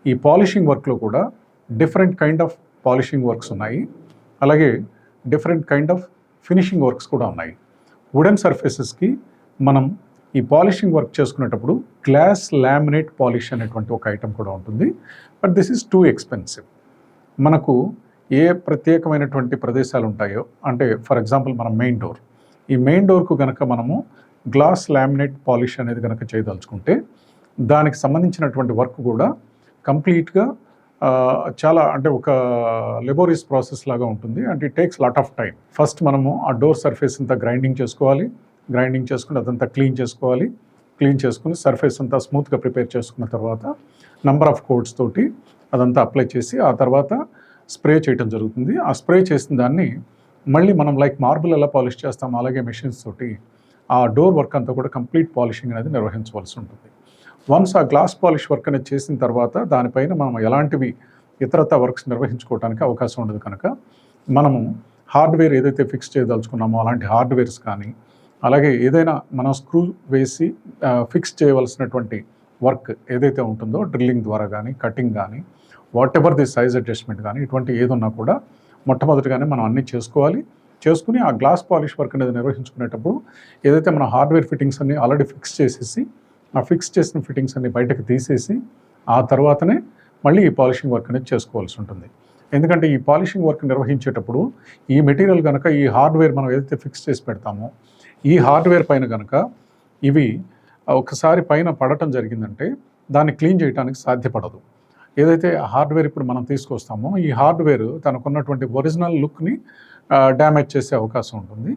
ఈ పాలిషింగ్ వర్క్లో కూడా different kind of polishing works ఉన్నాయి, అలాగే different kind of finishing works కూడా ఉన్నాయి. వుడెన్ సర్ఫేసెస్కి మనం ఈ పాలిషింగ్ వర్క్ చేసుకునేటప్పుడు గ్లాస్ లామినేట్ పాలిష్ అనేటువంటి ఒక ఐటమ్ కూడా ఉంటుంది. But this is too expensive. మనకు ఏ ప్రత్యేకమైనటువంటి ప్రదేశాలు ఉంటాయో, అంటే ఫర్ ఎగ్జాంపుల్ మన మెయిన్ డోర్, ఈ మెయిన్ డోర్కు కనుక మనము గ్లాస్ లామినేట్ పాలిష్ అనేది కనుక చేయదలుచుకుంటే దానికి సంబంధించినటువంటి వర్క్ కూడా కంప్లీట్గా చాలా అంటే ఒక లెబోరియస్ ప్రాసెస్ లాగా ఉంటుంది. And it takes lot of time. First మనము ఆ డోర్ సర్ఫేస్ అంతా గ్రైండింగ్ చేసుకుని అదంతా క్లీన్ చేసుకుని సర్ఫేస్ అంతా స్మూత్గా ప్రిపేర్ చేసుకున్న తర్వాత నంబర్ ఆఫ్ కోట్స్ తోటి అదంతా అప్లై చేసి ఆ తర్వాత స్ప్రే చేయడం జరుగుతుంది. ఆ స్ప్రే చేసిన దాన్ని మళ్ళీ మనం లైక్ మార్బుల్ ఎలా పాలిష్ చేస్తాం అలాగే మెషిన్స్ తోటి ఆ డోర్ వర్క్ అంతా కూడా కంప్లీట్ పాలిషింగ్ అనేది నిర్వహించవలసి ఉంటుంది. వన్స్ ఆ గ్లాస్ పాలిష్ వర్క్ అనేది చేసిన తర్వాత దానిపైన మనం ఎలాంటివి ఇతరత వర్క్స్ నిర్వహించుకోవడానికి అవకాశం ఉండదు కనుక మనము హార్డ్వేర్ ఏదైతే ఫిక్స్ చేయదలుచుకున్నామో అలాంటి హార్డ్వేర్స్ కానీ, అలాగే ఏదైనా మనం స్క్రూ వేసి ఫిక్స్ చేయవలసినటువంటి వర్క్ ఏదైతే ఉంటుందో డ్రిల్లింగ్ ద్వారా కానీ, కటింగ్ కానీ, what ever the size adjustment కానీ, ఇటువంటి ఏదున్నా కూడా మొట్టమొదటిగానే మనం అన్నీ చేసుకుని ఆ గ్లాస్ పాలిష్ వర్క్ అనేది నిర్వహించుకునేటప్పుడు ఏదైతే మన హార్డ్వేర్ ఫిట్టింగ్స్ అన్ని ఆల్రెడీ ఫిక్స్ చేసేసి ఆ ఫిక్స్ చేసిన ఫిట్టింగ్స్ అన్ని బయటకు తీసేసి ఆ తర్వాతనే మళ్ళీ ఈ పాలిషింగ్ వర్క్ అనేది చేసుకోవాల్సి ఉంటుంది. ఎందుకంటే ఈ పాలిషింగ్ వర్క్ నిర్వహించేటప్పుడు ఈ మెటీరియల్ కనుక ఈ హార్డ్వేర్ మనం ఏదైతే ఫిక్స్ చేసి పెడతామో ఈ హార్డ్వేర్ పైన కనుక ఇవి ఒకసారి పైన పడటం జరిగిందంటే దాన్ని క్లీన్ చేయడానికి సాధ్యపడదు. ఏదైతే హార్డ్వేర్ ఇప్పుడు మనం తీసుకొస్తామో ఈ హార్డ్వేర్ తనకున్నటువంటి ఒరిజినల్ లుక్ని డ్యామేజ్ చేసే అవకాశం ఉంటుంది.